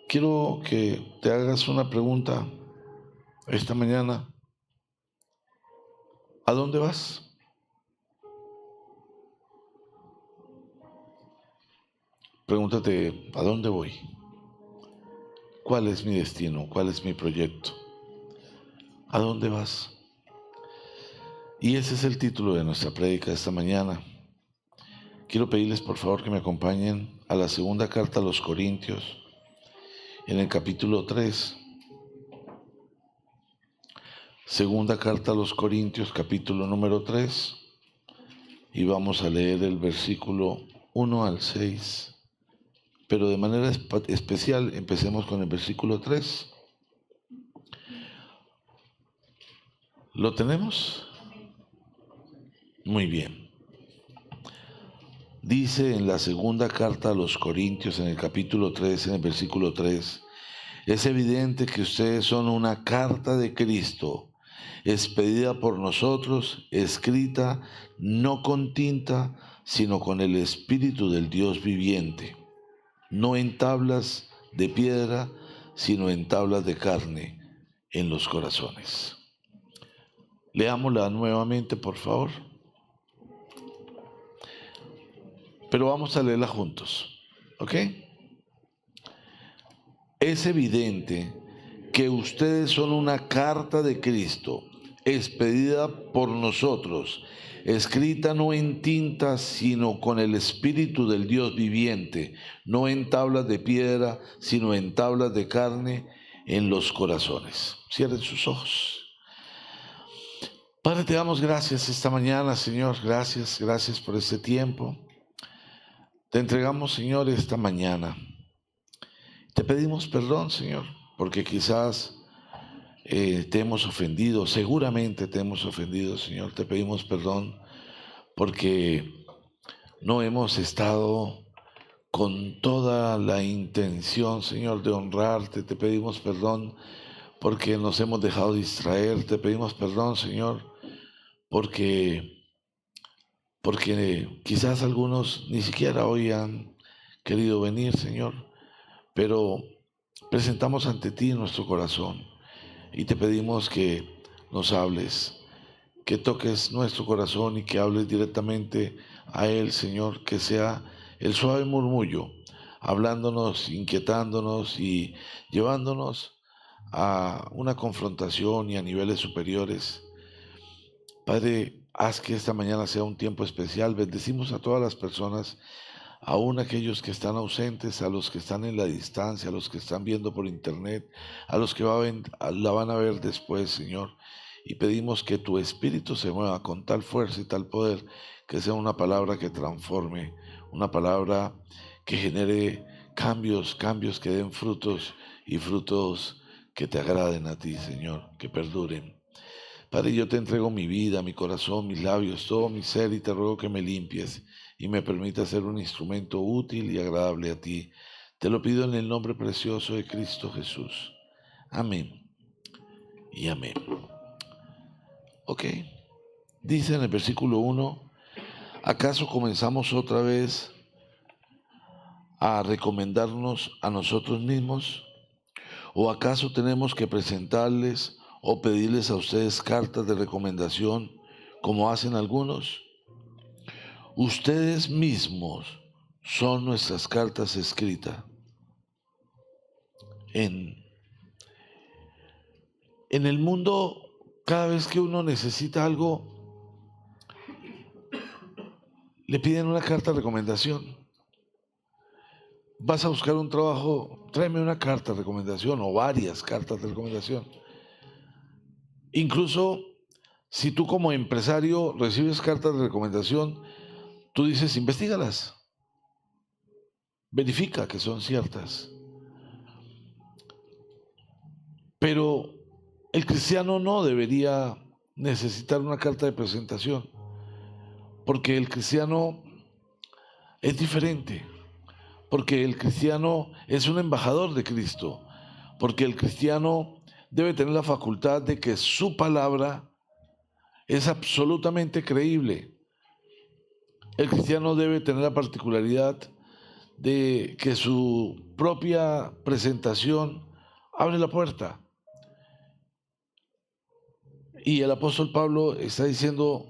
quiero que te hagas una pregunta esta mañana. ¿A dónde vas? Pregúntate, ¿a dónde voy? ¿Cuál es mi destino? ¿Cuál es mi proyecto? ¿A dónde vas? Y ese es el título de nuestra prédica esta mañana. Quiero pedirles por favor que me acompañen a la segunda carta a los Corintios, en el capítulo 3. Segunda carta a los Corintios, capítulo número 3. Y vamos a leer el versículo 1 al 6. Pero de manera especial empecemos con el versículo 3. ¿Lo tenemos? Muy bien. Dice en la segunda carta a los Corintios, en el capítulo 3, en el versículo 3, es evidente que ustedes son una carta de Cristo, expedida por nosotros, escrita no con tinta, sino con el Espíritu del Dios viviente, no en tablas de piedra, sino en tablas de carne en los corazones. Leámosla nuevamente, por favor. Pero vamos a leerla juntos, ¿ok? Es evidente que ustedes son una carta de Cristo, expedida por nosotros, escrita no en tinta, sino con el Espíritu del Dios viviente, no en tablas de piedra, sino en tablas de carne en los corazones. Cierren sus ojos. Padre, te damos gracias esta mañana, Señor. Gracias por este tiempo. Te entregamos, Señor, esta mañana. Te pedimos perdón, Señor, porque quizás te hemos ofendido, seguramente te hemos ofendido, Señor. Te pedimos perdón porque no hemos estado con toda la intención, Señor, de honrarte. Te pedimos perdón porque nos hemos dejado distraer. Te pedimos perdón, Señor, porque quizás algunos ni siquiera hoy han querido venir, Señor, pero presentamos ante ti nuestro corazón y te pedimos que nos hables, que toques nuestro corazón y que hables directamente a Él, Señor, que sea el suave murmullo, hablándonos, inquietándonos y llevándonos a una confrontación y a niveles superiores. Padre, haz que esta mañana sea un tiempo especial. Bendecimos a todas las personas, aún aquellos que están ausentes, a los que están en la distancia, a los que están viendo por internet, a los que la van a ver después, Señor. Y pedimos que tu Espíritu se mueva con tal fuerza y tal poder, que sea una palabra que transforme, una palabra que genere cambios que den frutos y frutos que te agraden a ti, Señor, que perduren. Padre, yo te entrego mi vida, mi corazón, mis labios, todo mi ser y te ruego que me limpies y me permitas ser un instrumento útil y agradable a ti. Te lo pido en el nombre precioso de Cristo Jesús. Amén y amén. Ok, dice en el versículo 1, ¿acaso comenzamos otra vez a recomendarnos a nosotros mismos? ¿O acaso tenemos que presentarles o pedirles a ustedes cartas de recomendación como hacen algunos? Ustedes mismos son nuestras cartas escritas. En el mundo, cada vez que uno necesita algo, le piden una carta de recomendación. Vas a buscar un trabajo, tráeme una carta de recomendación o varias cartas de recomendación. Incluso si tú como empresario recibes cartas de recomendación, tú dices, investígalas, verifica que son ciertas. Pero el cristiano no debería necesitar una carta de presentación, porque el cristiano es diferente, porque el cristiano es un embajador de Cristo, porque el cristiano debe tener la facultad de que su palabra es absolutamente creíble. El cristiano debe tener la particularidad de que su propia presentación abre la puerta. Y el apóstol Pablo está diciendo,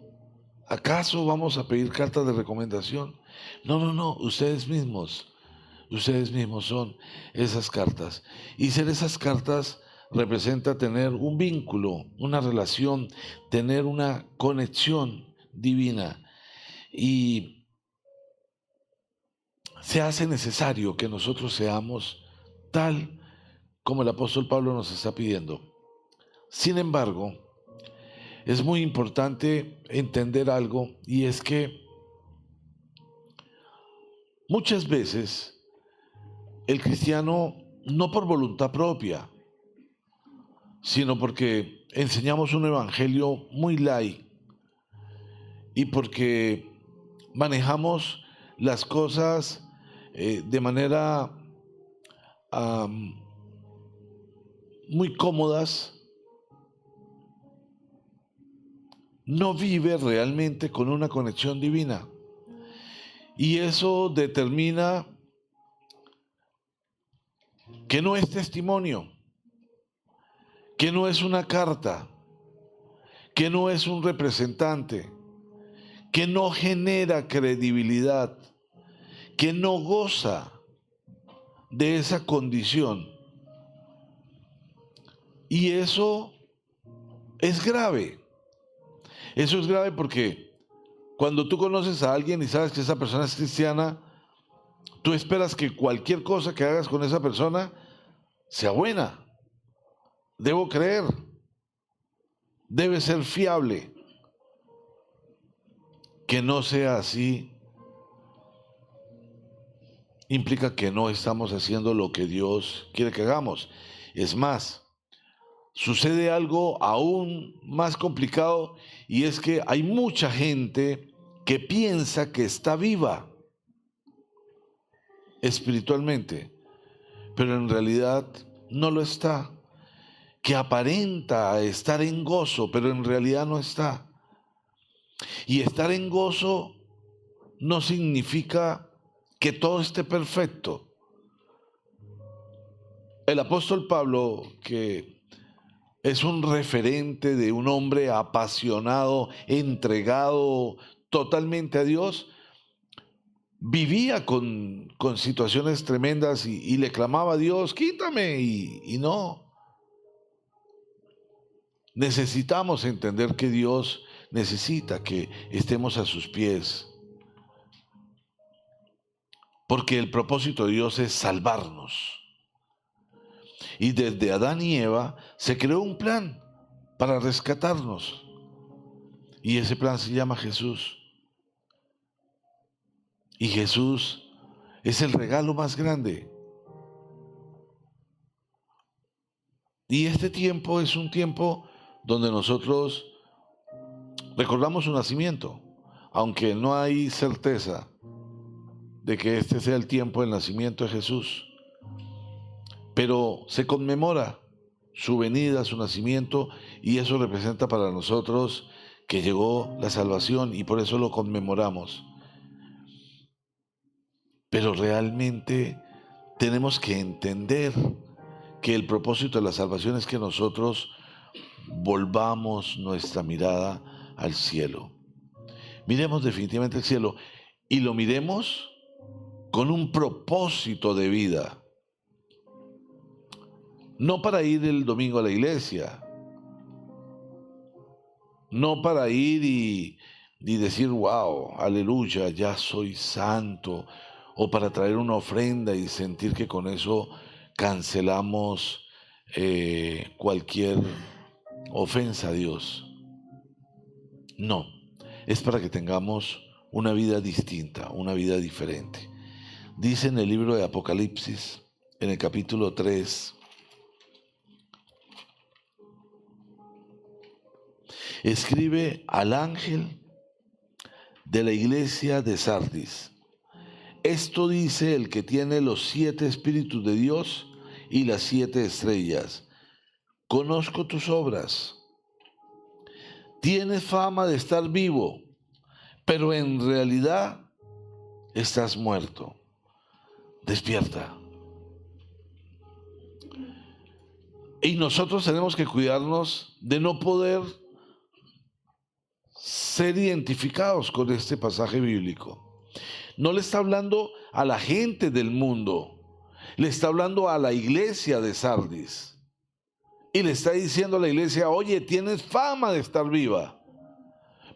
¿acaso vamos a pedir cartas de recomendación? No, no, no, ustedes mismos son esas cartas. Y ser esas cartas representa tener un vínculo, una relación, tener una conexión divina. Y se hace necesario que nosotros seamos tal como el apóstol Pablo nos está pidiendo. Sin embargo, es muy importante entender algo, y es que muchas veces el cristiano, no por voluntad propia, sino porque enseñamos un evangelio muy light y porque manejamos las cosas de manera muy cómodas, no vive realmente con una conexión divina. Y eso determina que no es testimonio, que no es una carta, que no es un representante, que no genera credibilidad, que no goza de esa condición. Y eso es grave. Eso es grave porque cuando tú conoces a alguien y sabes que esa persona es cristiana, tú esperas que cualquier cosa que hagas con esa persona sea buena. Debo creer. Debe ser fiable. Que no sea así implica que no estamos haciendo lo que Dios quiere que hagamos. Es más, sucede algo aún más complicado, y es que hay mucha gente que piensa que está viva espiritualmente, pero en realidad no lo está, que aparenta estar en gozo, pero en realidad no está. Y estar en gozo no significa que todo esté perfecto. El apóstol Pablo, que es un referente de un hombre apasionado, entregado totalmente a Dios, vivía con situaciones tremendas y le clamaba a Dios, quítame, y no. Necesitamos entender que Dios necesita que estemos a sus pies, porque el propósito de Dios es salvarnos. Y desde Adán y Eva se creó un plan para rescatarnos, y ese plan se llama Jesús. Y Jesús es el regalo más grande. Y este tiempo es un tiempo donde nosotros recordamos su nacimiento, aunque no hay certeza de que este sea el tiempo del nacimiento de Jesús. Pero se conmemora su venida, su nacimiento, y eso representa para nosotros que llegó la salvación, y por eso lo conmemoramos. Pero realmente tenemos que entender que el propósito de la salvación es que nosotros volvamos nuestra mirada al cielo. Miremos definitivamente el cielo, y lo miremos con un propósito de vida. No para ir el domingo a la iglesia, no para ir y decir, wow, aleluya, ya soy santo, o para traer una ofrenda y sentir que con eso cancelamos cualquier ofensa a Dios. No, es para que tengamos una vida distinta, una vida diferente. Dice en el libro de Apocalipsis, en el capítulo 3, escribe al ángel de la iglesia de Sardis: esto dice el que tiene los 7 espíritus de Dios y las 7 estrellas. Conozco tus obras. Tienes fama de estar vivo, pero en realidad estás muerto. despierta. Y nosotros tenemos que cuidarnos de no poder ser identificados con este pasaje bíblico. No le está hablando a la gente del mundo, le está hablando a la iglesia de Sardis. Y le está diciendo a la iglesia, oye, tienes fama de estar viva,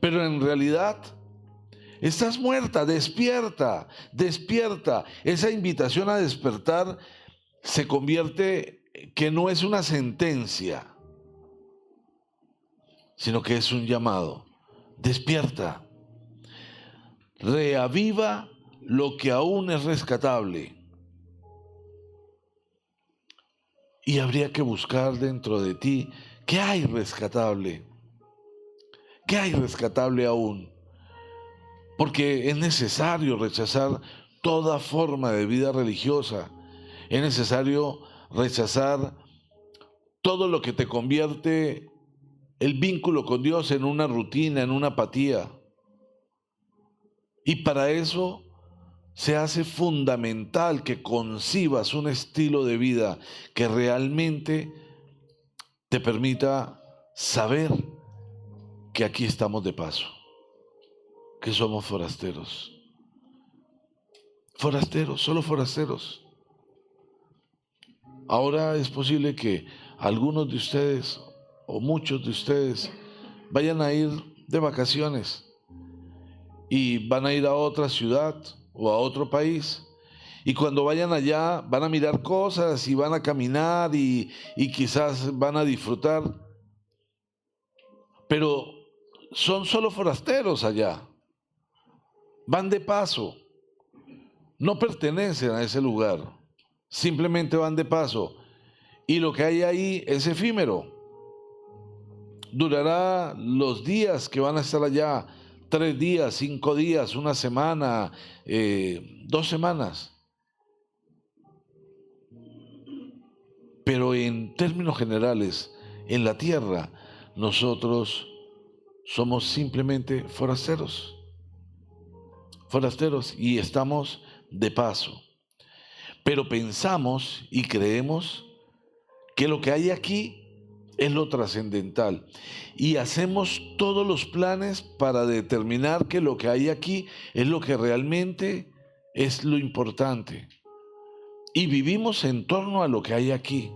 pero en realidad estás muerta, despierta, despierta. Esa invitación a despertar se convierte que no es una sentencia, sino que es un llamado. Despierta, reaviva lo que aún es rescatable. Y habría que buscar dentro de ti qué hay rescatable, qué hay rescatable aún. Porque es necesario rechazar toda forma de vida religiosa. Es necesario rechazar todo lo que te convierte el vínculo con Dios en una rutina, en una apatía. Y para eso se hace fundamental que concibas un estilo de vida que realmente te permita saber que aquí estamos de paso, que somos forasteros. Forasteros, solo forasteros. Ahora es posible que algunos de ustedes o muchos de ustedes vayan a ir de vacaciones y van a ir a otra ciudad o a otro país. Y cuando vayan allá van a mirar cosas y van a caminar y quizás van a disfrutar. Pero son solo forasteros allá. Van de paso. No pertenecen a ese lugar. Simplemente van de paso. Y lo que hay ahí es efímero. Durará los días que van a estar allá. 3 días, 5 días, una semana, 2 semanas. Pero en términos generales, en la tierra, nosotros somos simplemente forasteros. Forasteros y estamos de paso. Pero pensamos y creemos que lo que hay aquí es lo trascendental. Y hacemos todos los planes para determinar que lo que hay aquí es lo que realmente es lo importante. Y vivimos en torno a lo que hay aquí.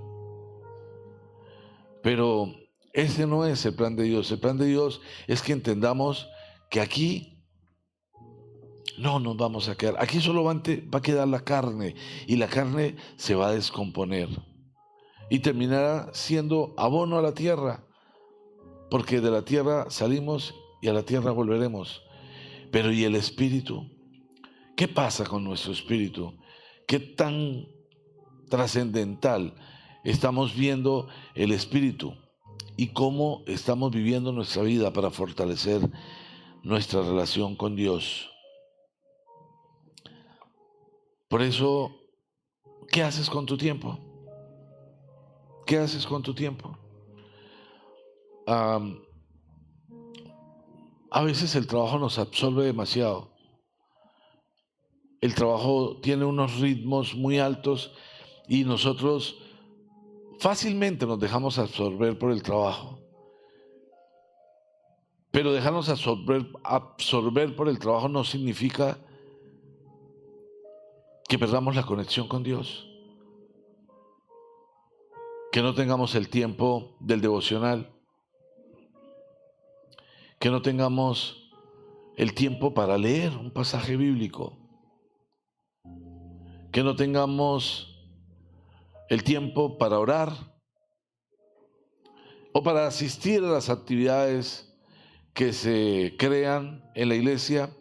Pero ese no es el plan de Dios. El plan de Dios es que entendamos que aquí no nos vamos a quedar. Aquí solo va a quedar la carne y la carne se va a descomponer y terminará siendo abono a la tierra, porque de la tierra salimos y a la tierra volveremos. Pero ¿y el espíritu? ¿Qué pasa con nuestro espíritu? ¿Qué tan trascendental estamos viendo el espíritu y cómo estamos viviendo nuestra vida para fortalecer nuestra relación con Dios? Por eso, ¿qué haces con tu tiempo? ¿Qué haces con tu tiempo? A veces el trabajo nos absorbe demasiado. El trabajo tiene unos ritmos muy altos y nosotros fácilmente nos dejamos absorber por el trabajo. Pero dejarnos absorber por el trabajo no significa que perdamos la conexión con Dios, que no tengamos el tiempo del devocional, que no tengamos el tiempo para leer un pasaje bíblico, que no tengamos el tiempo para orar o para asistir a las actividades que se crean en la iglesia,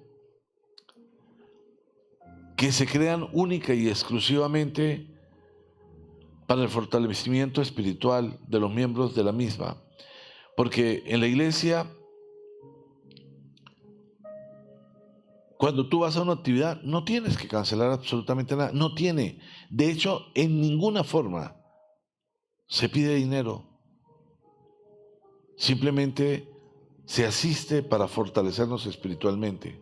que se crean única y exclusivamente para el fortalecimiento espiritual de los miembros de la misma. Porque en la iglesia, cuando tú vas a una actividad, no tienes que cancelar absolutamente nada. No tiene. De hecho, en ninguna forma se pide dinero. Simplemente se asiste para fortalecernos espiritualmente.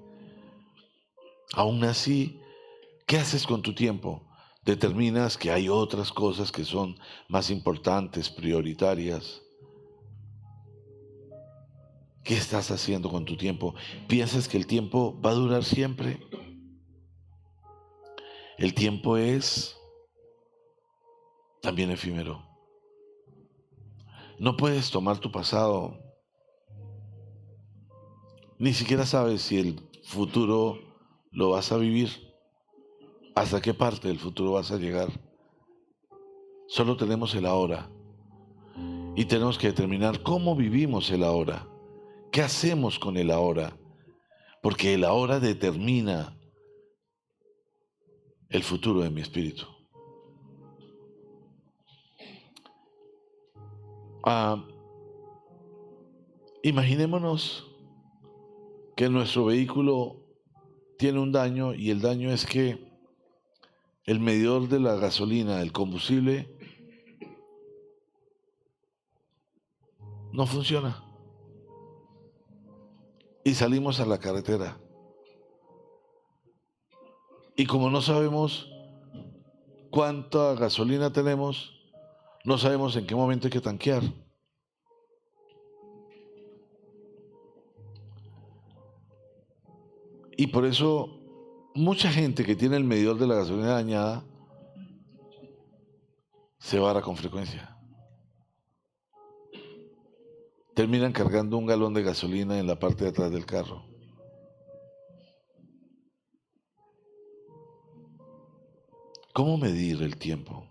Aún así, ¿qué haces con tu tiempo? determinas que hay otras cosas que son más importantes, prioritarias. ¿Qué estás haciendo con tu tiempo? ¿Piensas que el tiempo va a durar siempre? El tiempo es también efímero. No puedes tomar tu pasado. Ni siquiera sabes si el futuro lo vas a vivir. ¿Hasta qué parte del futuro vas a llegar? Solo tenemos el ahora. Y tenemos que determinar cómo vivimos el ahora. ¿Qué hacemos con el ahora? Porque el ahora determina el futuro de mi espíritu. Imaginémonos que nuestro vehículo tiene un daño y el daño es que el medidor de la gasolina, el combustible, no funciona. Y salimos a la carretera. Y como no sabemos cuánta gasolina tenemos, no sabemos en qué momento hay que tanquear. Y por eso mucha gente que tiene el medidor de la gasolina dañada se vara con frecuencia. Terminan cargando un galón de gasolina en la parte de atrás del carro. ¿Cómo medir el tiempo?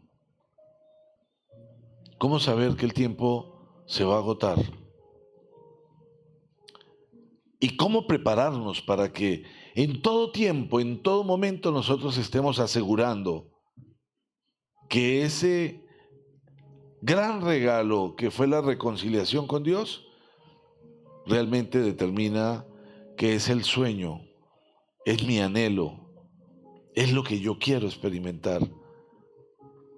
¿Cómo saber que el tiempo se va a agotar? ¿Y cómo prepararnos para que en todo tiempo, en todo momento nosotros estemos asegurando que ese gran regalo que fue la reconciliación con Dios realmente determina que es el sueño, es mi anhelo, es lo que yo quiero experimentar,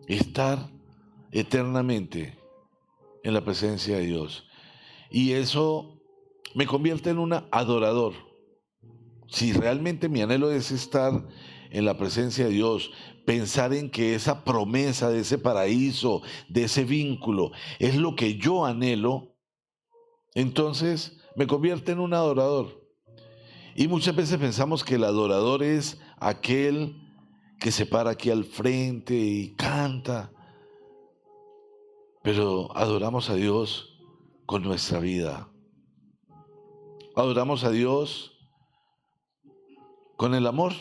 estar eternamente en la presencia de Dios? Y eso me convierte en un adorador. Si realmente mi anhelo es estar en la presencia de Dios, pensar en que esa promesa de ese paraíso, de ese vínculo, es lo que yo anhelo, entonces me convierte en un adorador. Y muchas veces pensamos que el adorador es aquel que se para aquí al frente y canta, pero adoramos a Dios con nuestra vida. Adoramos a Dios con el amor.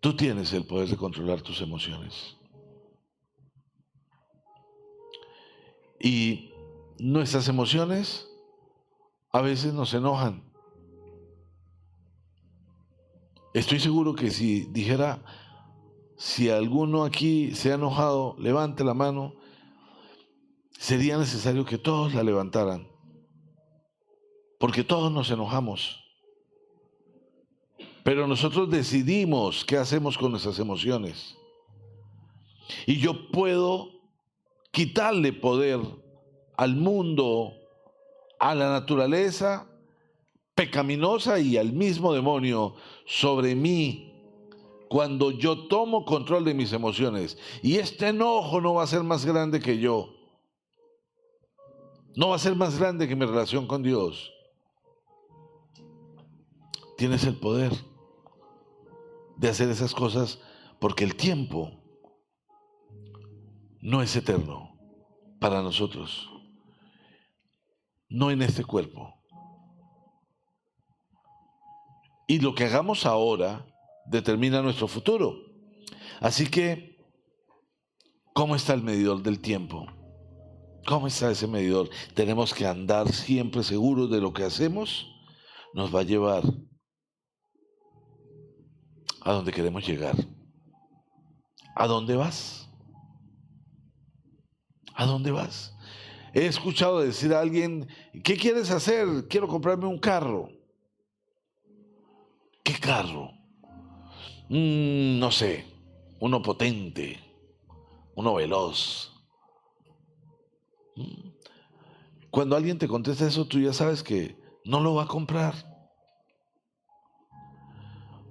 Tú tienes el poder de controlar tus emociones. Y nuestras emociones a veces nos enojan. Estoy seguro que si dijera, si alguno aquí se ha enojado, levante la mano, sería necesario que todos la levantaran. Porque todos nos enojamos. Pero nosotros decidimos qué hacemos con nuestras emociones. Y yo puedo quitarle poder al mundo, a la naturaleza pecaminosa y al mismo demonio sobre mí cuando yo tomo control de mis emociones. Y este enojo no va a ser más grande que yo. No va a ser más grande que mi relación con Dios. Tienes el poder de hacer esas cosas porque el tiempo no es eterno para nosotros. No en este cuerpo. Y lo que hagamos ahora determina nuestro futuro. Así que, ¿cómo está el medidor del tiempo? ¿Cómo está ese medidor? Tenemos que andar siempre seguros de lo que hacemos. Nos va a llevar a donde queremos llegar. ¿A dónde vas? ¿A dónde vas? He escuchado decir a alguien, ¿qué quieres hacer? Quiero comprarme un carro. ¿Qué carro? No sé, uno potente, uno veloz. Cuando alguien te contesta eso, tú ya sabes que no lo va a comprar.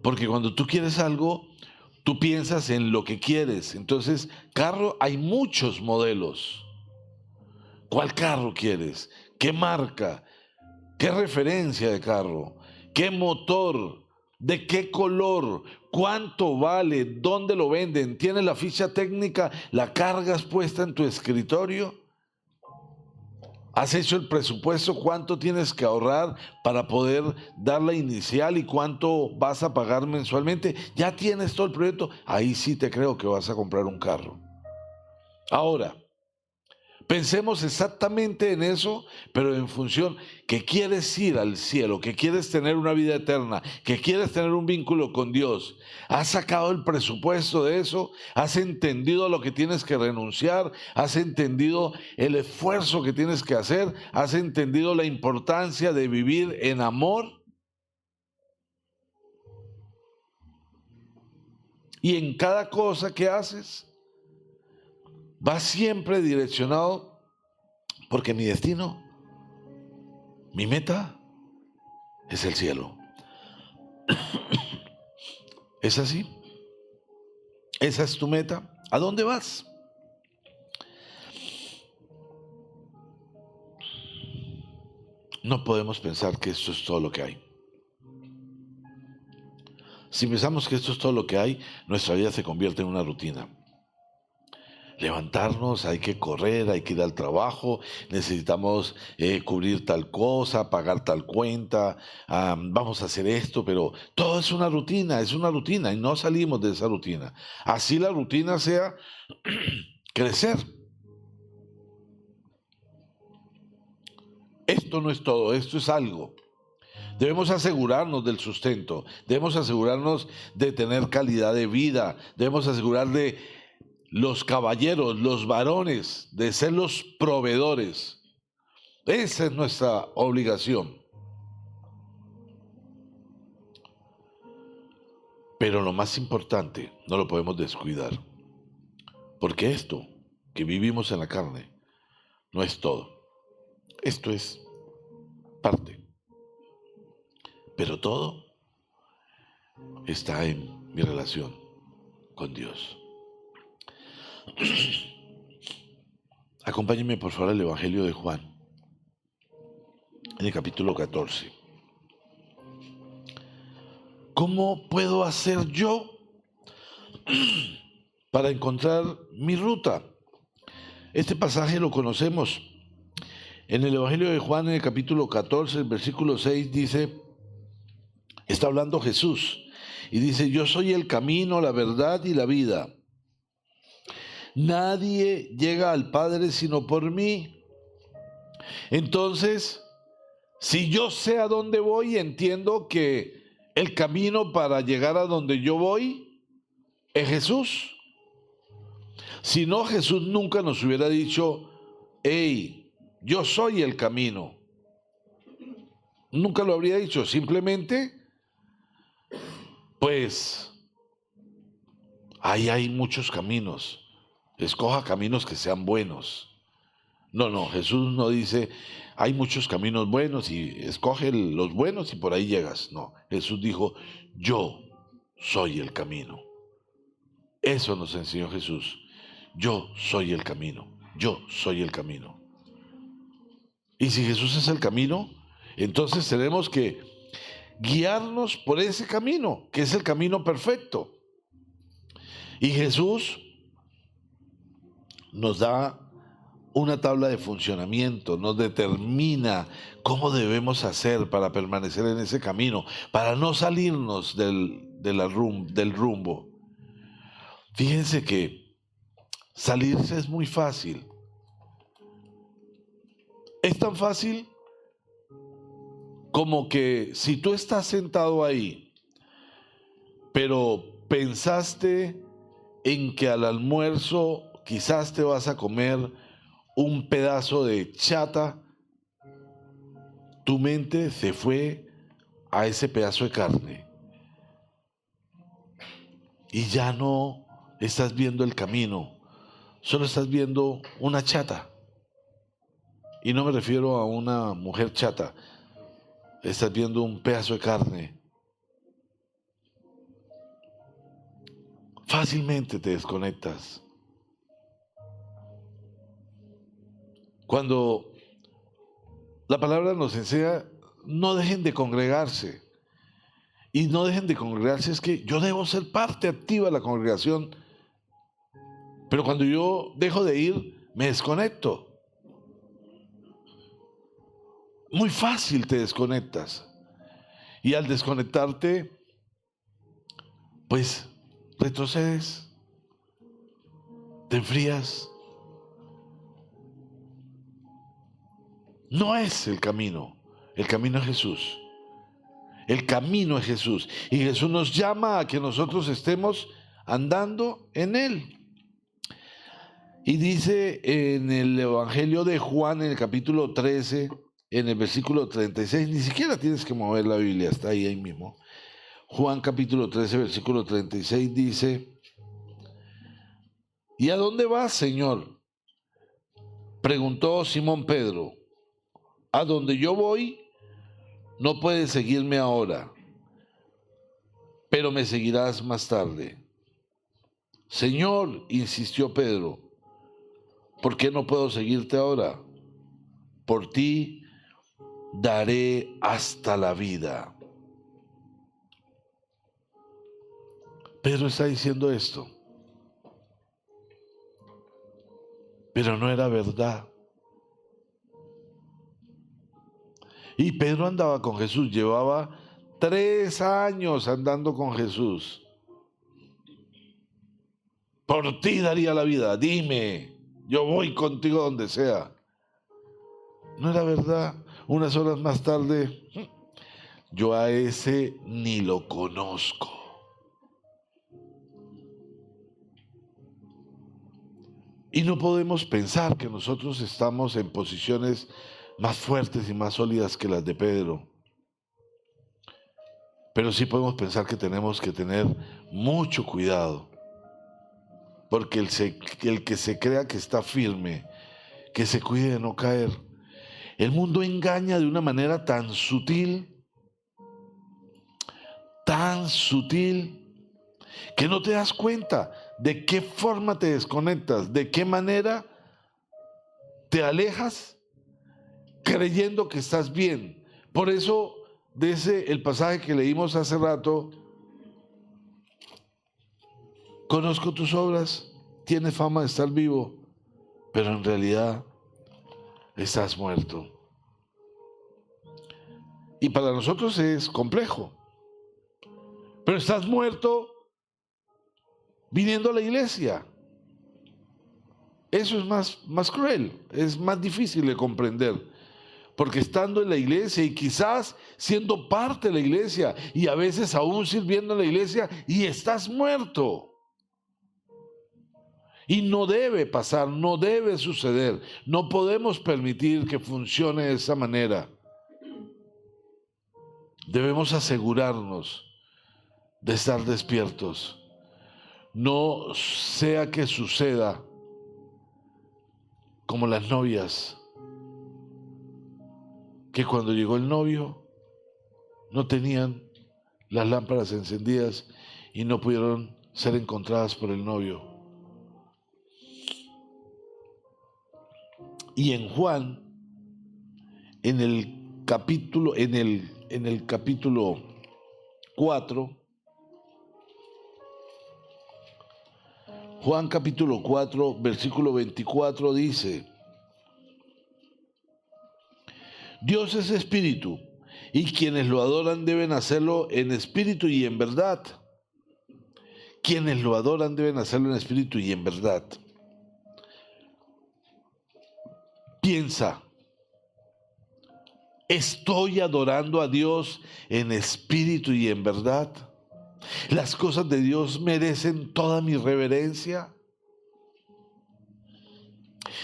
Porque cuando tú quieres algo, tú piensas en lo que quieres. Entonces, carro, hay muchos modelos. ¿Cuál carro quieres? ¿Qué marca? ¿Qué referencia de carro? ¿Qué motor? ¿De qué color? ¿Cuánto vale? ¿Dónde lo venden? ¿Tienes la ficha técnica? ¿La cargas puesta en tu escritorio? ¿Has hecho el presupuesto? ¿Cuánto tienes que ahorrar para poder dar la inicial y cuánto vas a pagar mensualmente? Ya tienes todo el proyecto. Ahí sí te creo que vas a comprar un carro. Ahora, pensemos exactamente en eso, pero en función que quieres ir al cielo, que quieres tener una vida eterna, que quieres tener un vínculo con Dios. ¿Has sacado el presupuesto de eso? ¿Has entendido lo que tienes que renunciar? ¿Has entendido el esfuerzo que tienes que hacer? ¿Has entendido la importancia de vivir en amor? Y en cada cosa que haces, vas siempre direccionado porque mi destino, mi meta, es el cielo. ¿Es así? ¿Esa es tu meta? ¿A dónde vas? No podemos pensar que esto es todo lo que hay. Si pensamos que esto es todo lo que hay, nuestra vida se convierte en una rutina. Levantarnos, hay que correr, hay que ir al trabajo, necesitamos cubrir tal cosa, pagar tal cuenta, vamos a hacer esto, pero todo es una rutina y no salimos de esa rutina. Así la rutina sea crecer. Esto no es todo, esto es algo. Debemos asegurarnos del sustento, debemos asegurarnos de tener calidad de vida, debemos asegurar de los caballeros, los varones, de ser los proveedores. Esa es nuestra obligación. Pero lo más importante, no lo podemos descuidar, porque esto que vivimos en la carne no es todo. Esto es parte, pero todo está en mi relación con Dios. Acompáñenme por favor al Evangelio de Juan, en el capítulo 14. ¿Cómo puedo hacer yo para encontrar mi ruta? Este pasaje lo conocemos. En el Evangelio de Juan, en el capítulo 14, el versículo 6 dice, está hablando Jesús, y dice, yo soy el camino, la verdad y la vida. Nadie llega al Padre sino por mí. Entonces, si yo sé a dónde voy, entiendo que el camino para llegar a donde yo voy es Jesús. Si no, Jesús nunca nos hubiera dicho, hey, yo soy el camino. Nunca lo habría dicho, simplemente, pues, ahí hay muchos caminos. Escoja caminos que sean buenos. No, Jesús no dice, hay muchos caminos buenos y escoge los buenos y por ahí llegas. No, Jesús dijo, yo soy el camino. Eso nos enseñó Jesús. Yo soy el camino. Yo soy el camino. Y si Jesús es el camino, entonces tenemos que guiarnos por ese camino, que es el camino perfecto. Y Jesús nos da una tabla de funcionamiento, nos determina cómo debemos hacer para permanecer en ese camino, para no salirnos del rumbo. Fíjense que salirse es muy fácil. Es tan fácil como que si tú estás sentado ahí, pero pensaste en que al almuerzo quizás te vas a comer un pedazo de chata, tu mente se fue a ese pedazo de carne y ya no estás viendo el camino, solo estás viendo una chata. Y no me refiero a una mujer chata, estás viendo un pedazo de carne. Fácilmente te desconectas. Cuando la palabra nos enseña, no dejen de congregarse. Y no dejen de congregarse es que yo debo ser parte activa de la congregación. Pero cuando yo dejo de ir, me desconecto. Muy fácil te desconectas. Y al desconectarte, pues retrocedes, te enfrías. No es el camino es Jesús. El camino es Jesús. Y Jesús nos llama a que nosotros estemos andando en Él. Y dice en el Evangelio de Juan, en el capítulo 13, en el versículo 36, ni siquiera tienes que mover la Biblia, está ahí mismo. Juan capítulo 13, versículo 36 dice: ¿y a dónde vas, Señor?, preguntó Simón Pedro. A donde yo voy, no puedes seguirme ahora, pero me seguirás más tarde. Señor, insistió Pedro, ¿por qué no puedo seguirte ahora? Por ti daré hasta la vida. Pedro está diciendo esto, pero no era verdad. Y Pedro andaba con Jesús, llevaba 3 años andando con Jesús. Por ti daría la vida, dime, yo voy contigo donde sea. No era verdad. Unas horas más tarde, yo a ese ni lo conozco. Y no podemos pensar que nosotros estamos en posiciones más fuertes y más sólidas que las de Pedro. Pero sí podemos pensar que tenemos que tener mucho cuidado. Porque el que se crea que está firme, que se cuide de no caer. El mundo engaña de una manera tan sutil, que no te das cuenta de qué forma te desconectas, de qué manera te alejas creyendo que estás bien. Por eso, el pasaje que leímos hace rato, conozco tus obras, tienes fama de estar vivo, pero en realidad estás muerto. Y para nosotros es complejo, pero estás muerto viniendo a la iglesia. Eso es más cruel, es más difícil de comprender. Porque estando en la iglesia y quizás siendo parte de la iglesia y a veces aún sirviendo en la iglesia y estás muerto. Y no debe pasar, no debe suceder. No podemos permitir que funcione de esa manera. Debemos asegurarnos de estar despiertos. No sea que suceda como las novias, que cuando llegó el novio no tenían las lámparas encendidas y no pudieron ser encontradas por el novio. Y en Juan, en el capítulo 4, Juan capítulo 4, versículo 24 dice: Dios es espíritu, y quienes lo adoran deben hacerlo en espíritu y en verdad. Quienes lo adoran deben hacerlo en espíritu y en verdad. Piensa, ¿estoy adorando a Dios en espíritu y en verdad? ¿Las cosas de Dios merecen toda mi reverencia?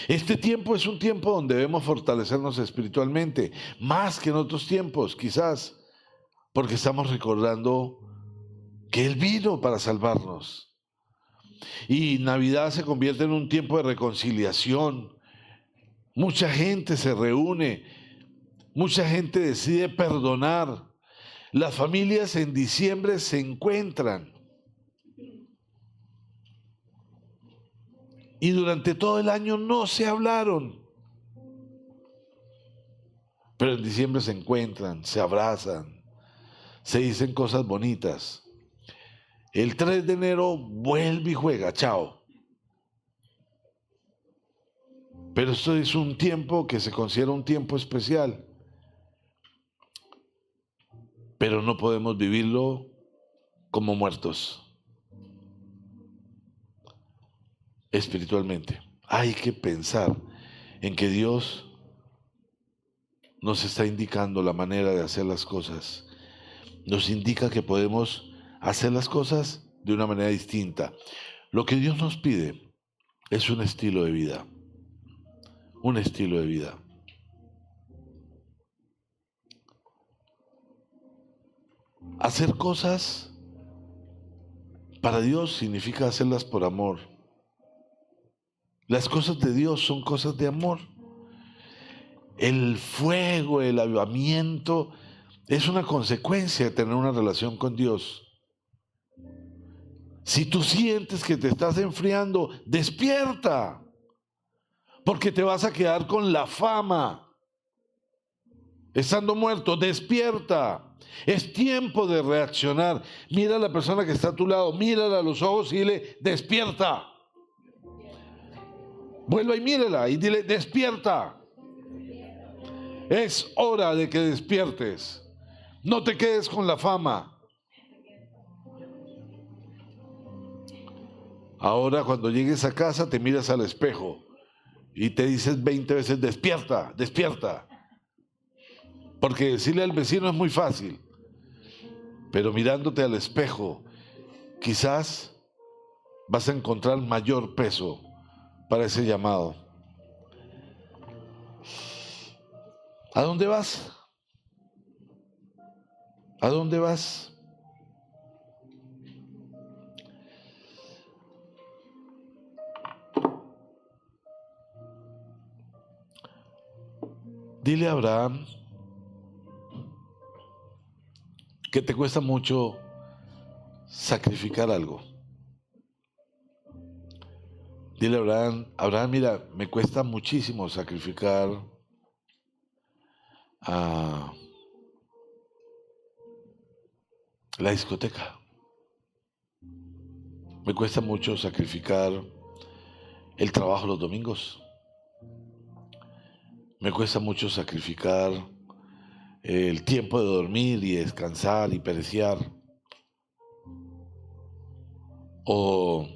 Este tiempo es un tiempo donde debemos fortalecernos espiritualmente, más que en otros tiempos, quizás, porque estamos recordando que Él vino para salvarnos. Y Navidad se convierte en un tiempo de reconciliación. Mucha gente se reúne, mucha gente decide perdonar. Las familias en diciembre se encuentran. y durante todo el año no se hablaron. Pero en diciembre se encuentran, se abrazan, se dicen cosas bonitas. El 3 de enero vuelve y juega, chao. Pero esto es un tiempo que se considera un tiempo especial. Pero no podemos vivirlo como muertos espiritualmente. Hay que pensar en que Dios nos está indicando la manera de hacer las cosas. Nos indica que podemos hacer las cosas de una manera distinta. Lo que Dios nos pide es un estilo de vida. Un estilo de vida. Hacer cosas para Dios significa hacerlas por amor. Las cosas de Dios son cosas de amor. El fuego, el avivamiento es una consecuencia de tener una relación con Dios. Si tú sientes que te estás enfriando, despierta, porque te vas a quedar con la fama. Estando muerto, despierta. Es tiempo de reaccionar. Mira a la persona que está a tu lado, mírala a los ojos y dile, despierta. Vuelva y mírala y dile, despierta. Es hora de que despiertes. No te quedes con la fama. Ahora cuando llegues a casa te miras al espejo y te dices 20 veces, despierta, despierta. Porque decirle al vecino es muy fácil. Pero mirándote al espejo, quizás vas a encontrar mayor peso para ese llamado. ¿A dónde vas? ¿A dónde vas? Dile a Abraham que te cuesta mucho sacrificar algo. Dile a Abraham, Abraham, mira, me cuesta muchísimo sacrificar a la discoteca. Me cuesta mucho sacrificar el trabajo los domingos. Me cuesta mucho sacrificar el tiempo de dormir y descansar y pereciar. O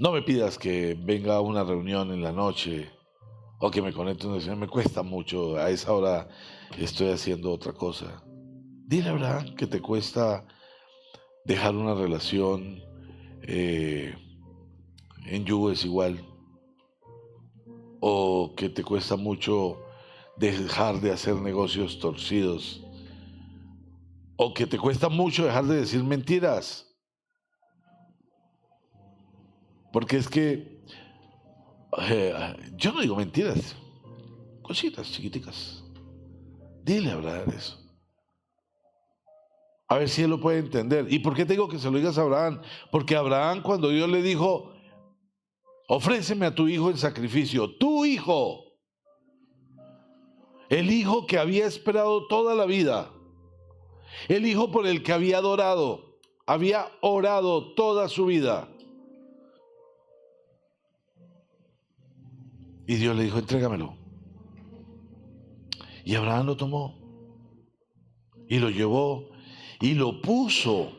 no me pidas que venga a una reunión en la noche o que me conecte a una reunión. Me cuesta mucho. A esa hora estoy haciendo otra cosa. Dile, Abraham, que te cuesta dejar una relación en yugo desigual. O que te cuesta mucho dejar de hacer negocios torcidos. O que te cuesta mucho dejar de decir mentiras. Porque es que yo no digo mentiras, cositas chiquiticas. Dile a Abraham eso. A ver si él lo puede entender. ¿Y por qué te digo que se lo digas a Abraham? Porque Abraham, cuando Dios le dijo, ofréceme a tu hijo en sacrificio, tu hijo, el hijo que había esperado toda la vida, el hijo por el que había adorado, había orado toda su vida. Y Dios le dijo, entrégamelo. Y Abraham lo tomó y lo llevó y lo puso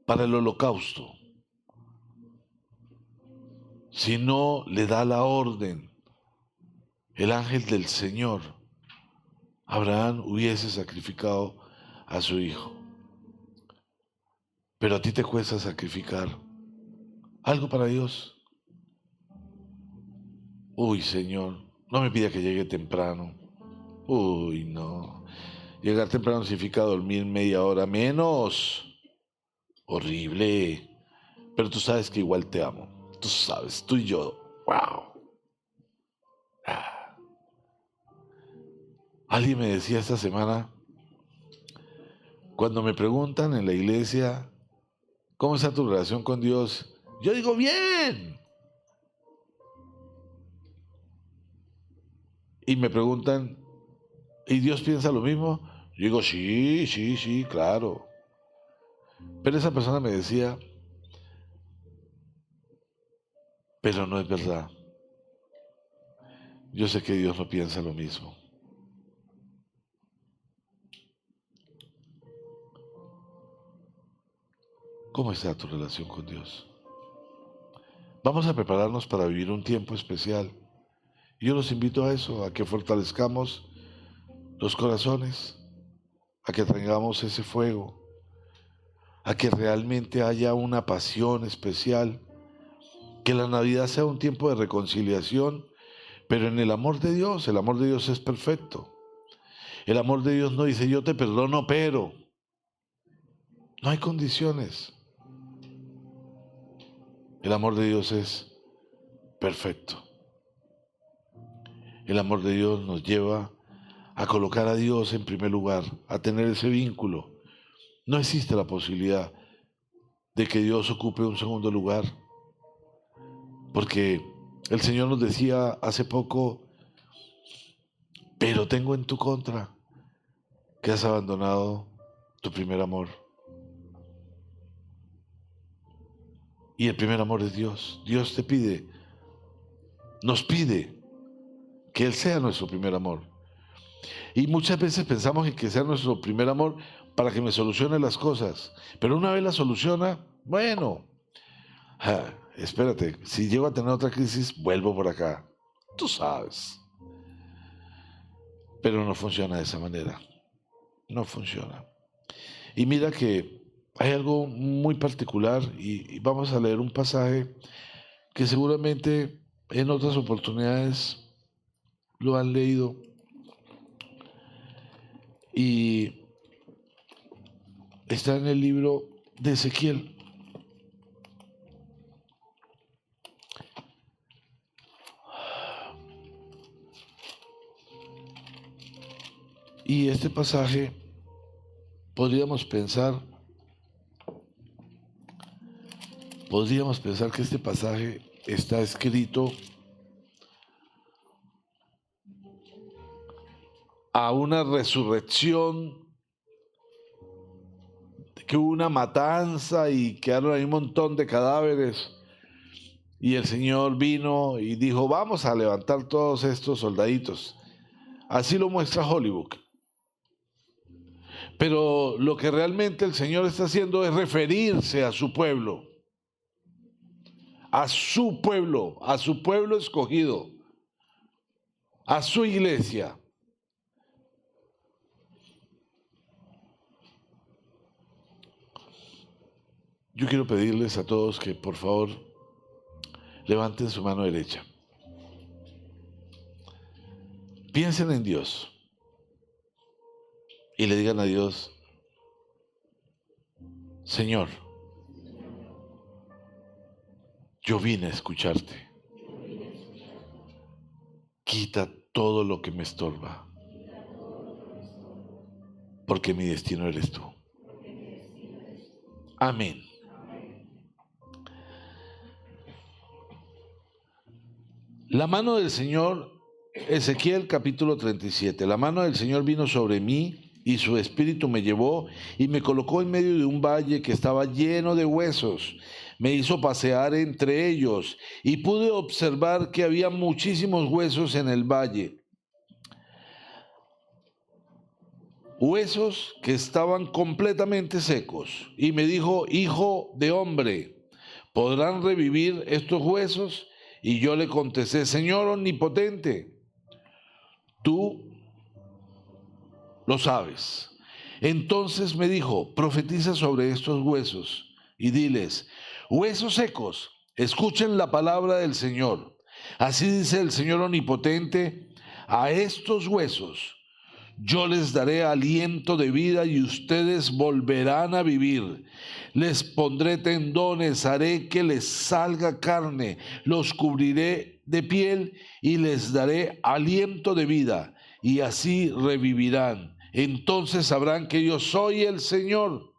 para el holocausto. Si no le da la orden el ángel del Señor, Abraham hubiese sacrificado a su hijo. Pero a ti te cuesta sacrificar algo para Dios. Uy, Señor, no me pida que llegue temprano. Uy, no. Llegar temprano significa dormir media hora menos. Horrible. Pero tú sabes que igual te amo. Tú sabes, tú y yo. Wow. Alguien me decía esta semana, cuando me preguntan en la iglesia, ¿cómo está tu relación con Dios? Yo digo, bien. y me preguntan, ¿y Dios piensa lo mismo? Yo digo, sí, claro. Pero esa persona me decía, pero no es verdad. Yo sé que Dios no piensa lo mismo. ¿Cómo está tu relación con Dios? Vamos a prepararnos para vivir un tiempo especial. Yo los invito a eso, a que fortalezcamos los corazones, a que tengamos ese fuego, a que realmente haya una pasión especial, que la Navidad sea un tiempo de reconciliación, pero en el amor de Dios. El amor de Dios es perfecto. El amor de Dios no dice yo te perdono, pero no hay condiciones. El amor de Dios es perfecto. El amor de Dios nos lleva a colocar a Dios en primer lugar, a tener ese vínculo. No existe la posibilidad de que Dios ocupe un segundo lugar, porque el Señor nos decía hace poco, pero tengo en tu contra que has abandonado tu primer amor. Y el primer amor es Dios. Dios te pide, nos pide que Él sea nuestro primer amor. Y muchas veces pensamos en que sea nuestro primer amor para que me solucione las cosas. Pero una vez la soluciona, bueno, espérate, si llego a tener otra crisis, vuelvo por acá. Tú sabes. Pero no funciona de esa manera. No funciona. Y mira que hay algo muy particular y vamos a leer un pasaje que seguramente en otras oportunidades lo han leído. Y está en el libro de Ezequiel. Y este pasaje podríamos pensar que este pasaje está escrito a una resurrección, que hubo una matanza y quedaron ahí un montón de cadáveres. Y el Señor vino y dijo, vamos a levantar todos estos soldaditos. Así lo muestra Hollywood. Pero lo que realmente el Señor está haciendo es referirse a su pueblo. A su pueblo escogido, a su iglesia. Yo quiero pedirles a todos que por favor levanten su mano derecha. Piensen en Dios y le digan a Dios, Señor, yo vine a escucharte. Quita todo lo que me estorba, porque mi destino eres tú. Amén. La mano del Señor, Ezequiel capítulo 37, la mano del Señor vino sobre mí y su espíritu me llevó y me colocó en medio de un valle que estaba lleno de huesos. Me hizo pasear entre ellos y pude observar que había muchísimos huesos en el valle. Huesos que estaban completamente secos. Y me dijo, hijo de hombre, ¿podrán revivir estos huesos? Y yo le contesté, Señor omnipotente, tú lo sabes. Entonces me dijo, profetiza sobre estos huesos y diles, huesos secos, escuchen la palabra del Señor. Así dice el Señor omnipotente, a estos huesos yo les daré aliento de vida y ustedes volverán a vivir. Les pondré tendones, haré que les salga carne, los cubriré de piel y les daré aliento de vida y así revivirán. Entonces sabrán que yo soy el Señor,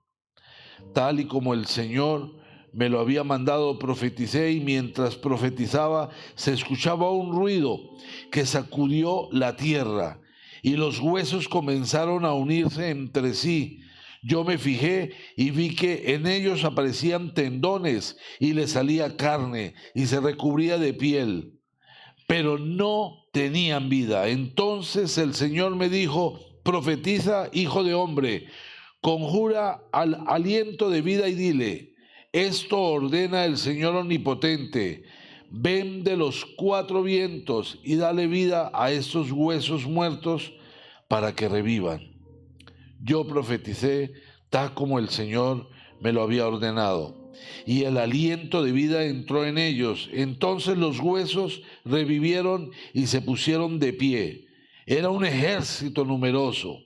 tal y como el Señor me lo había mandado, profeticé, y mientras profetizaba se escuchaba un ruido que sacudió la tierra y los huesos comenzaron a unirse entre sí. Yo me fijé y vi que en ellos aparecían tendones y les salía carne y se recubría de piel, pero no tenían vida. Entonces el Señor me dijo: profetiza, hijo de hombre, conjura al aliento de vida y dile: esto ordena el Señor omnipotente. Ven de los cuatro vientos y dale vida a estos huesos muertos para que revivan. Yo profeticé tal como el Señor me lo había ordenado, y el aliento de vida entró en ellos. Entonces los huesos revivieron y se pusieron de pie. Era un ejército numeroso.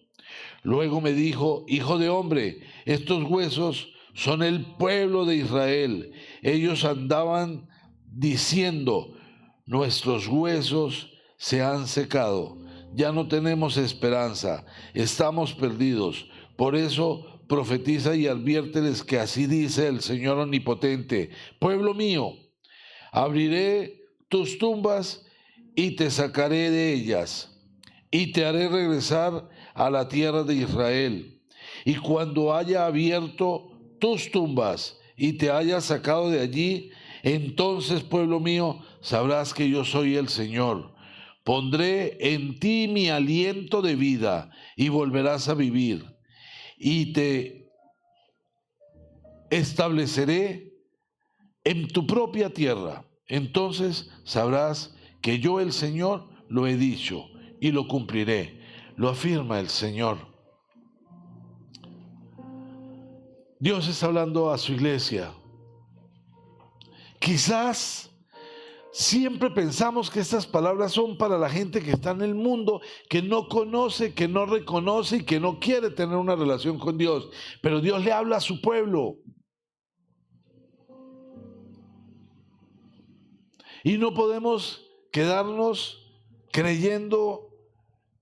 Luego me dijo: hijo de hombre, estos huesos son el pueblo de Israel. Ellos andaban diciendo: nuestros huesos se han secado, ya no tenemos esperanza, estamos perdidos. Por eso profetiza y adviérteles que así dice el Señor omnipotente: pueblo mío, abriré tus tumbas y te sacaré de ellas, y te haré regresar a la tierra de Israel. Y cuando haya abierto tus tumbas y te haya sacado de allí, entonces, pueblo mío, sabrás que yo soy el Señor. Pondré en ti mi aliento de vida y volverás a vivir. Y te estableceré en tu propia tierra. Entonces sabrás que yo, el Señor, lo he dicho y lo cumpliré. Lo afirma el Señor. Dios está hablando a su iglesia. Quizás siempre pensamos que estas palabras son para la gente que está en el mundo, que no conoce, que no reconoce y que no quiere tener una relación con Dios. Pero Dios le habla a su pueblo. Y no podemos quedarnos creyendo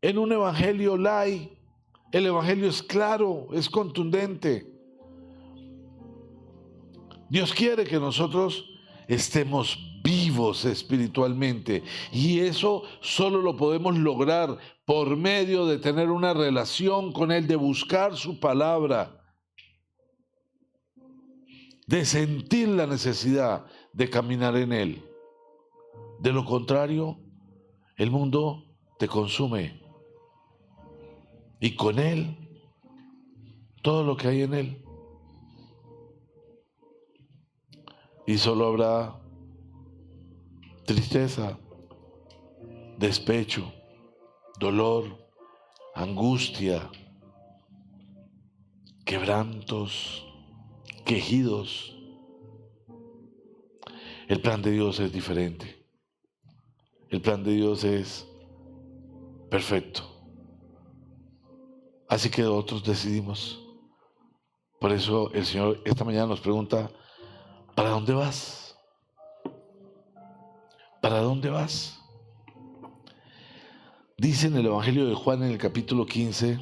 en un evangelio light. El evangelio es claro, es contundente. Dios quiere que nosotros estemos vivos espiritualmente, y eso solo lo podemos lograr por medio de tener una relación con Él, de buscar su palabra, de sentir la necesidad de caminar en Él. De lo contrario, el mundo te consume, y con Él todo lo que hay en Él. Y solo habrá tristeza, despecho, dolor, angustia, quebrantos, quejidos. El plan de Dios es diferente. El plan de Dios es perfecto. Así que nosotros decidimos. Por eso el Señor esta mañana nos pregunta: ¿para dónde vas? ¿Para dónde vas? Dice en el Evangelio de Juan, en el capítulo 15,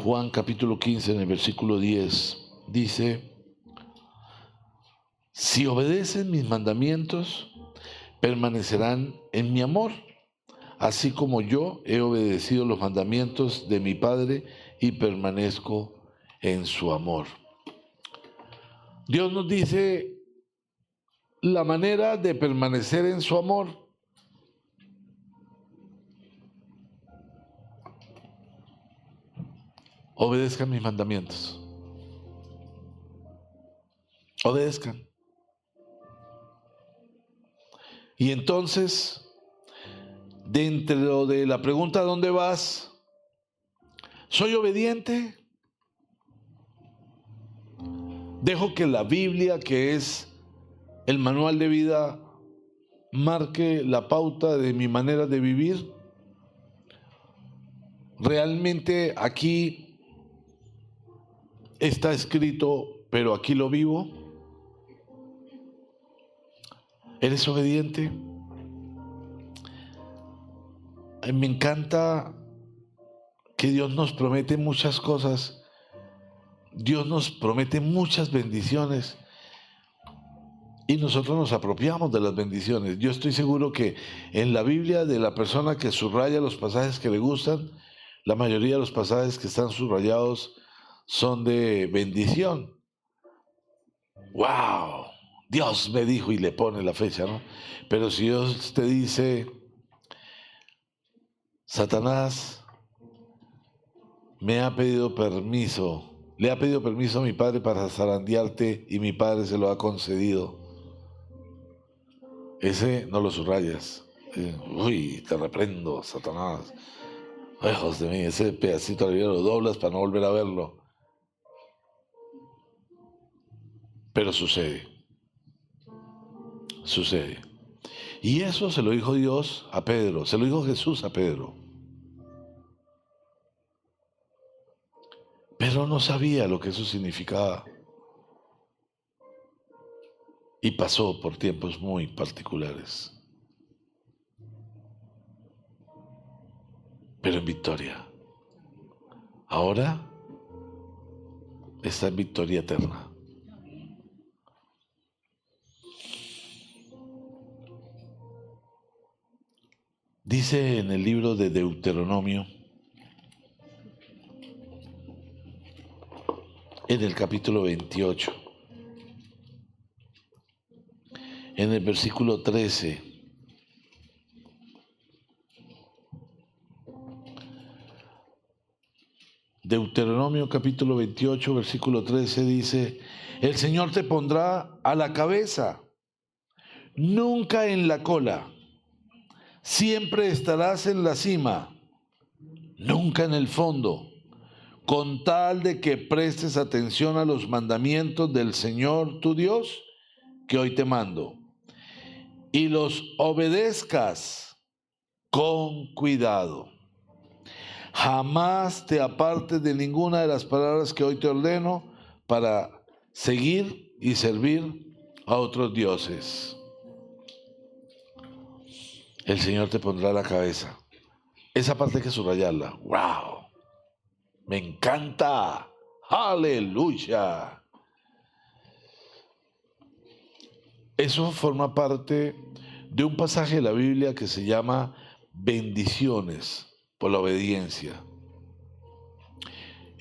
Juan capítulo 15, en el versículo 10, dice: si obedecen mis mandamientos, permanecerán en mi amor, así como yo he obedecido los mandamientos de mi Padre y permanezco en su amor. Dios nos dice la manera de permanecer en su amor. Obedezcan mis mandamientos. Obedezcan. Y entonces, dentro de la pregunta ¿dónde vas? ¿Soy obediente? ¿Dejo que la Biblia, que es el manual de vida, marque la pauta de mi manera de vivir? ¿Realmente aquí está escrito, pero aquí lo vivo? ¿Eres obediente? Me encanta que Dios nos promete muchas cosas. Dios nos promete muchas bendiciones y nosotros nos apropiamos de las bendiciones. Yo estoy seguro que en la Biblia, de la persona que subraya los pasajes que le gustan, la mayoría de los pasajes que están subrayados son de bendición. ¡Wow! Dios me dijo, y le pone la fecha, ¿no? Pero si Dios te dice, Satanás me ha pedido permiso, le ha pedido permiso a mi padre para zarandearte y mi padre se lo ha concedido, ese no lo subrayas. Uy, te reprendo, Satanás. Hijos de mí, ese pedacito de lo doblas para no volver a verlo. Pero sucede. Sucede. Y eso se lo dijo Dios a Pedro, se lo dijo Jesús a Pedro. Pedro no sabía lo que eso significaba. Y pasó por tiempos muy particulares. Pero en victoria. Ahora está en victoria eterna. Dice en el libro de Deuteronomio, en el capítulo 28, en el versículo 13, Deuteronomio capítulo 28, versículo 13 dice, el Señor te pondrá a la cabeza, nunca en la cola. Siempre estarás en la cima, nunca en el fondo, con tal de que prestes atención a los mandamientos del Señor tu Dios, que hoy te mando, y los obedezcas con cuidado. Jamás te apartes de ninguna de las palabras que hoy te ordeno para seguir y servir a otros dioses. El Señor te pondrá a la cabeza. Esa parte hay que subrayarla. ¡Wow! ¡Me encanta! ¡Aleluya! Eso forma parte de un pasaje de la Biblia que se llama bendiciones por la obediencia.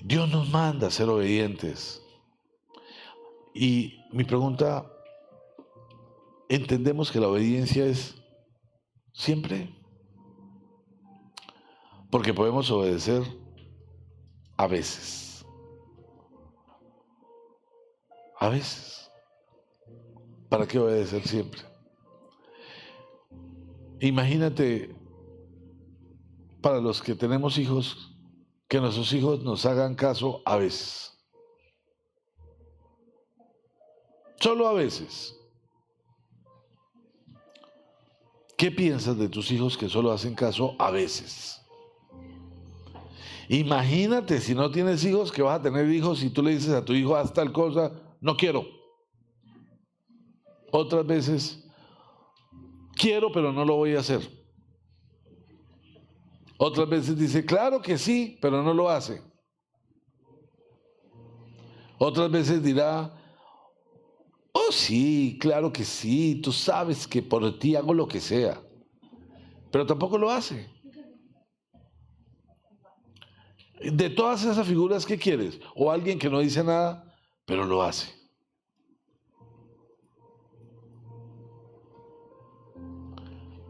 Dios nos manda a ser obedientes. Y mi pregunta, ¿entendemos que la obediencia es siempre? Porque podemos obedecer a veces. A veces. ¿Para qué obedecer siempre? Imagínate, para los que tenemos hijos, que nuestros hijos nos hagan caso a veces. Solo a veces. ¿Qué piensas de tus hijos que solo hacen caso a veces? Imagínate si no tienes hijos, que vas a tener hijos y tú le dices a tu hijo, haz tal cosa, no quiero. Otras veces, quiero pero no lo voy a hacer. Otras veces dice, claro que sí, pero no lo hace. Otras veces dirá, oh sí, claro que sí, tú sabes que por ti hago lo que sea. Pero tampoco lo hace. De todas esas figuras, ¿qué quieres? O alguien que no dice nada, pero lo hace.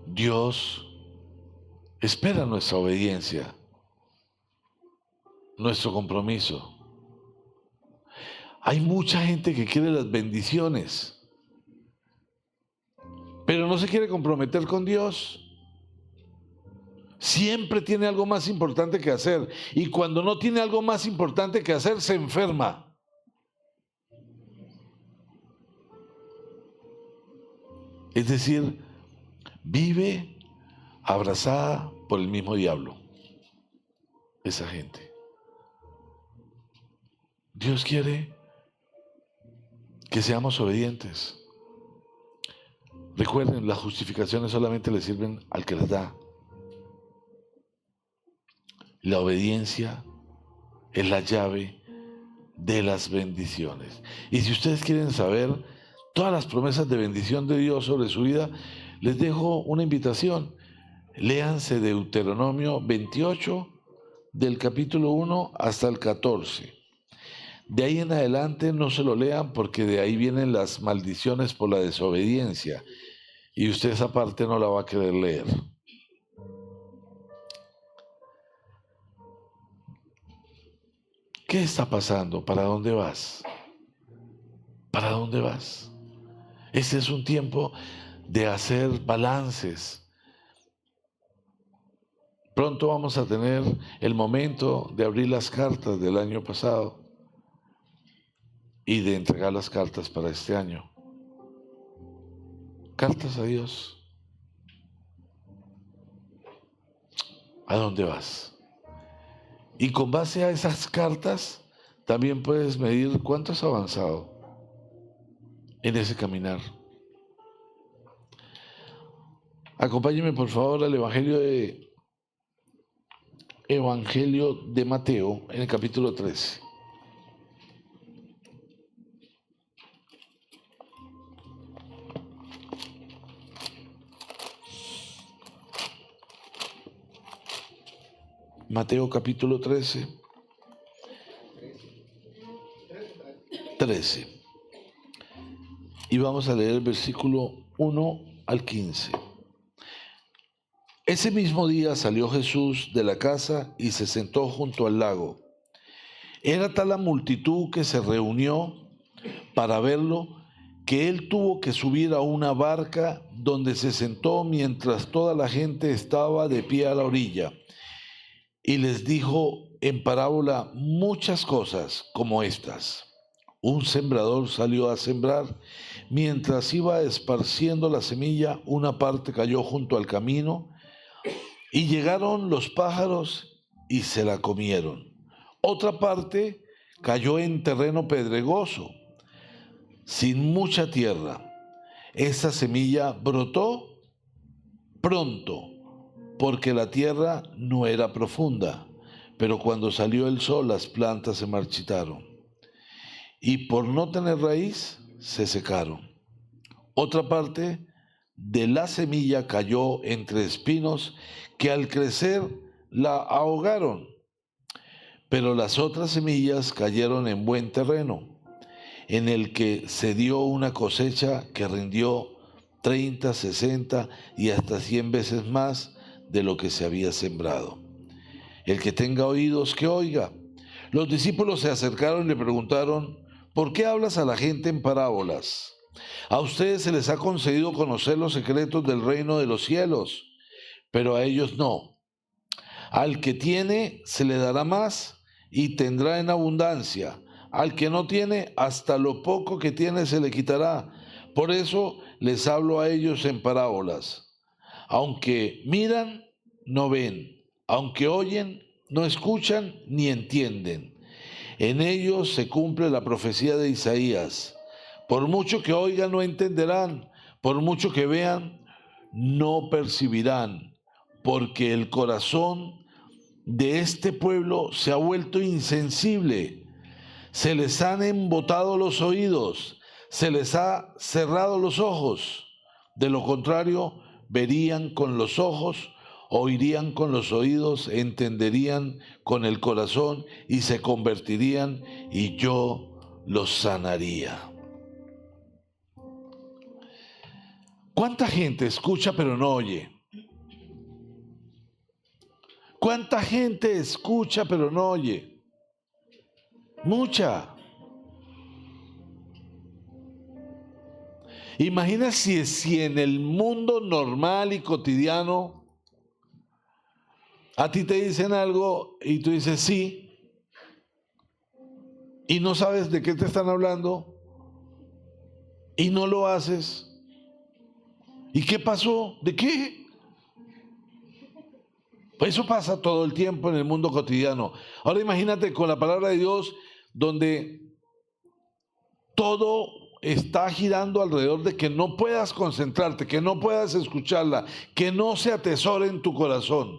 Dios espera nuestra obediencia, nuestro compromiso. Hay mucha gente que quiere las bendiciones, pero no se quiere comprometer con Dios. Siempre tiene algo más importante que hacer, y cuando no tiene algo más importante que hacer, se enferma. Es decir, vive abrazada por el mismo diablo. Esa gente. Dios quiere que seamos obedientes. Recuerden, las justificaciones solamente le sirven al que las da. La obediencia es la llave de las bendiciones. Y si ustedes quieren saber todas las promesas de bendición de Dios sobre su vida, les dejo una invitación. Léanse Deuteronomio 28, del capítulo 1 hasta el 14. De ahí en adelante no se lo lean, porque de ahí vienen las maldiciones por la desobediencia, y usted esa parte no la va a querer leer. ¿Qué está pasando? ¿Para dónde vas? ¿Para dónde vas? Este es un tiempo de hacer balances. Pronto vamos a tener el momento de abrir las cartas del año pasado y de entregar las cartas para este año. Cartas a Dios. ¿A dónde vas? Y con base a esas cartas también puedes medir cuánto has avanzado en ese caminar. Acompáñeme por favor al Evangelio de Mateo en el capítulo 13. Mateo capítulo 13. Y vamos a leer el versículo 1 al 15. Ese mismo día salió Jesús de la casa y se sentó junto al lago. Era tal la multitud que se reunió para verlo, que él tuvo que subir a una barca, donde se sentó mientras toda la gente estaba de pie a la orilla. Y les dijo en parábola muchas cosas como estas. Un sembrador salió a sembrar. Mientras iba esparciendo la semilla, una parte cayó junto al camino, y llegaron los pájaros y se la comieron. Otra parte cayó en terreno pedregoso, sin mucha tierra. Esa semilla brotó pronto, porque la tierra no era profunda, pero cuando salió el sol las plantas se marchitaron, y por no tener raíz se secaron. Otra parte de la semilla cayó entre espinos, que al crecer la ahogaron. Pero las otras semillas cayeron en buen terreno, en el que se dio una cosecha que rindió 30, 60 y hasta 100 veces más de lo que se había sembrado. El que tenga oídos, que oiga. Los discípulos se acercaron y le preguntaron: ¿por qué hablas a la gente en parábolas? A ustedes se les ha concedido conocer los secretos del reino de los cielos, pero a ellos no. Al que tiene se le dará más y tendrá en abundancia. Al que no tiene, hasta lo poco que tiene se le quitará. Por eso les hablo a ellos en parábolas. Aunque miran, no ven. Aunque oyen, no escuchan ni entienden. En ellos se cumple la profecía de Isaías. Por mucho que oigan, no entenderán. Por mucho que vean, no percibirán. Porque el corazón de este pueblo se ha vuelto insensible. Se les han embotado los oídos. Se les ha cerrado los ojos. De lo contrario, verían con los ojos, oirían con los oídos, entenderían con el corazón y se convertirían, y yo los sanaría. ¿Cuánta gente escucha pero no oye? ¿Cuánta gente escucha pero no oye? Mucha. Imagina si en el mundo normal y cotidiano a ti te dicen algo y tú dices sí, y no sabes de qué te están hablando y no lo haces. ¿Y qué pasó? ¿De qué? Pues eso pasa todo el tiempo en el mundo cotidiano. Ahora imagínate con la palabra de Dios, donde todo está girando alrededor de que no puedas concentrarte, que no puedas escucharla, que no se atesore en tu corazón.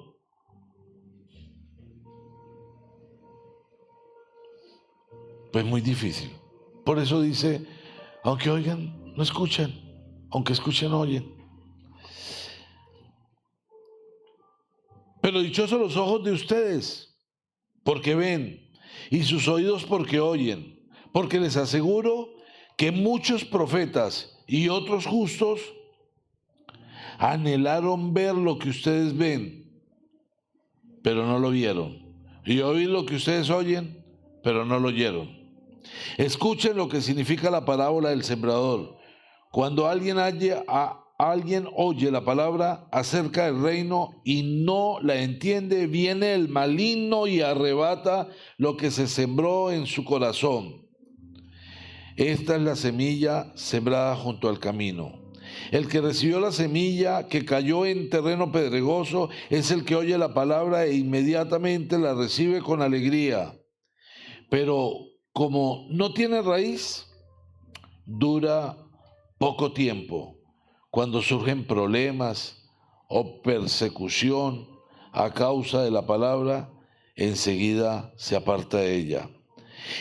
Pues muy difícil. Por eso dice, aunque oigan, no escuchan, aunque escuchen, no oyen. Pero dichosos los ojos de ustedes, porque ven, y sus oídos porque oyen, porque les aseguro que muchos profetas y otros justos anhelaron ver lo que ustedes ven, pero no lo vieron, y oír lo que ustedes oyen, pero no lo oyeron. Escuchen lo que significa la parábola del sembrador. Cuando alguien oye la palabra acerca del reino y no la entiende, viene el maligno y arrebata lo que se sembró en su corazón. Esta es la semilla sembrada junto al camino. El que recibió la semilla que cayó en terreno pedregoso es el que oye la palabra e inmediatamente la recibe con alegría. Pero como no tiene raíz, dura poco tiempo. Cuando surgen problemas o persecución a causa de la palabra, enseguida se aparta de ella.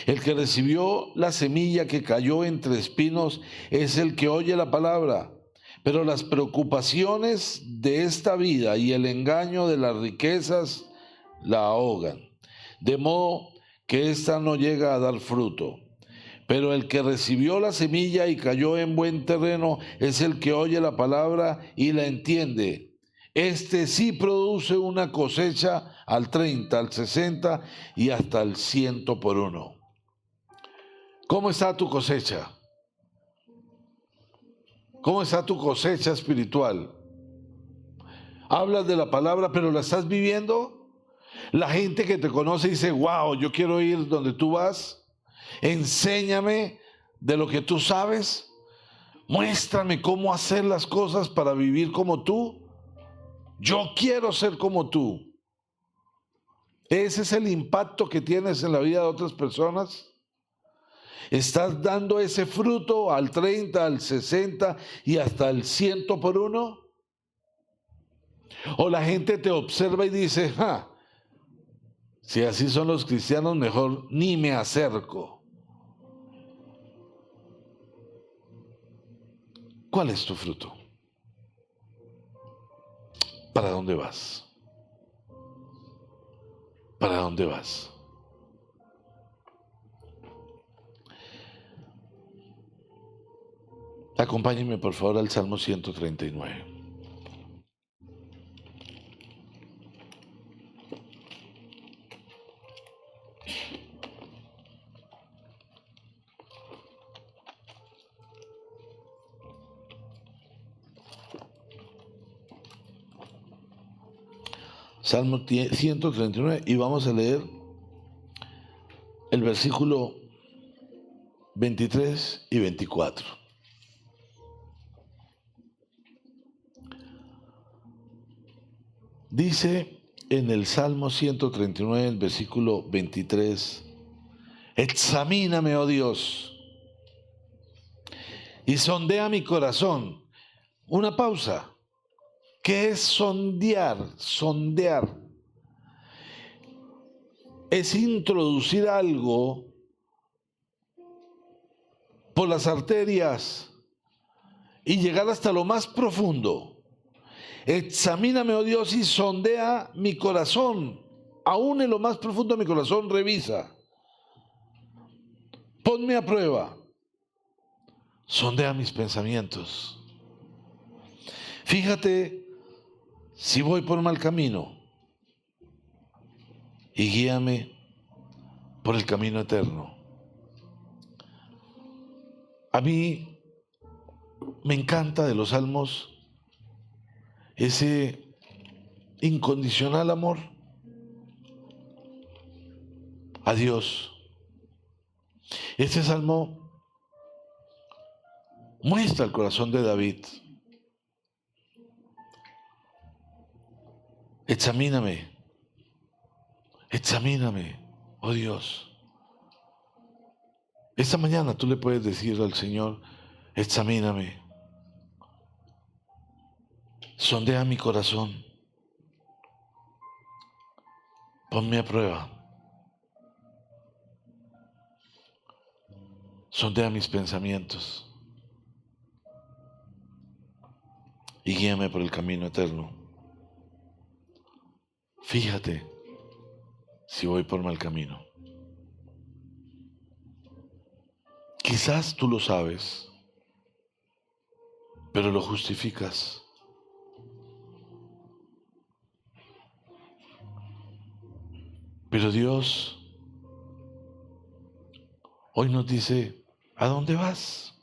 El que recibió la semilla que cayó entre espinos es el que oye la palabra, pero las preocupaciones de esta vida y el engaño de las riquezas la ahogan, de modo que ésta no llega a dar fruto. Pero el que recibió la semilla y cayó en buen terreno es el que oye la palabra y la entiende. Este sí produce una cosecha al 30, al 60 y hasta al 100 por uno. ¿Cómo está tu cosecha? ¿Cómo está tu cosecha espiritual? Hablas de la palabra, pero ¿la estás viviendo? La gente que te conoce dice, wow, yo quiero ir donde tú vas. Enséñame de lo que tú sabes. Muéstrame cómo hacer las cosas para vivir como tú. Yo quiero ser como tú. Ese es el impacto que tienes en la vida de otras personas. ¿Estás dando ese fruto al 30, al 60 y hasta al 100 por uno? ¿O la gente te observa y dice, si así son los cristianos, mejor ni me acerco? ¿Cuál es tu fruto? ¿Para dónde vas? ¿Para dónde vas? Acompáñenme por favor al Salmo 139. Salmo 139 y vamos a leer el versículo 23 y 24. Dice en el Salmo 139, el versículo 23, examíname, oh Dios, y sondea mi corazón. Una pausa. ¿Qué es sondear? Sondear es introducir algo por las arterias y llegar hasta lo más profundo. Examíname, oh Dios, y sondea mi corazón. Aún en lo más profundo de mi corazón, revisa. Ponme a prueba. Sondea mis pensamientos. Fíjate si voy por mal camino y guíame por el camino eterno. A mí me encanta de los salmos ese incondicional amor a Dios. Este salmo muestra el corazón de David. Examíname, oh Dios. Esta mañana tú le puedes decir al Señor, examíname, sondea mi corazón, ponme a prueba. Sondea mis pensamientos y guíame por el camino eterno. Fíjate si voy por mal camino. Quizás tú lo sabes, pero lo justificas. Pero Dios hoy nos dice, ¿a dónde vas?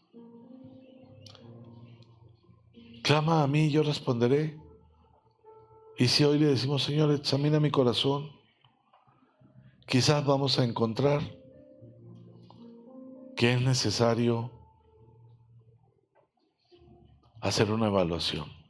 Clama a mí y yo responderé. Y si hoy le decimos, Señor, examina mi corazón, quizás vamos a encontrar que es necesario hacer una evaluación.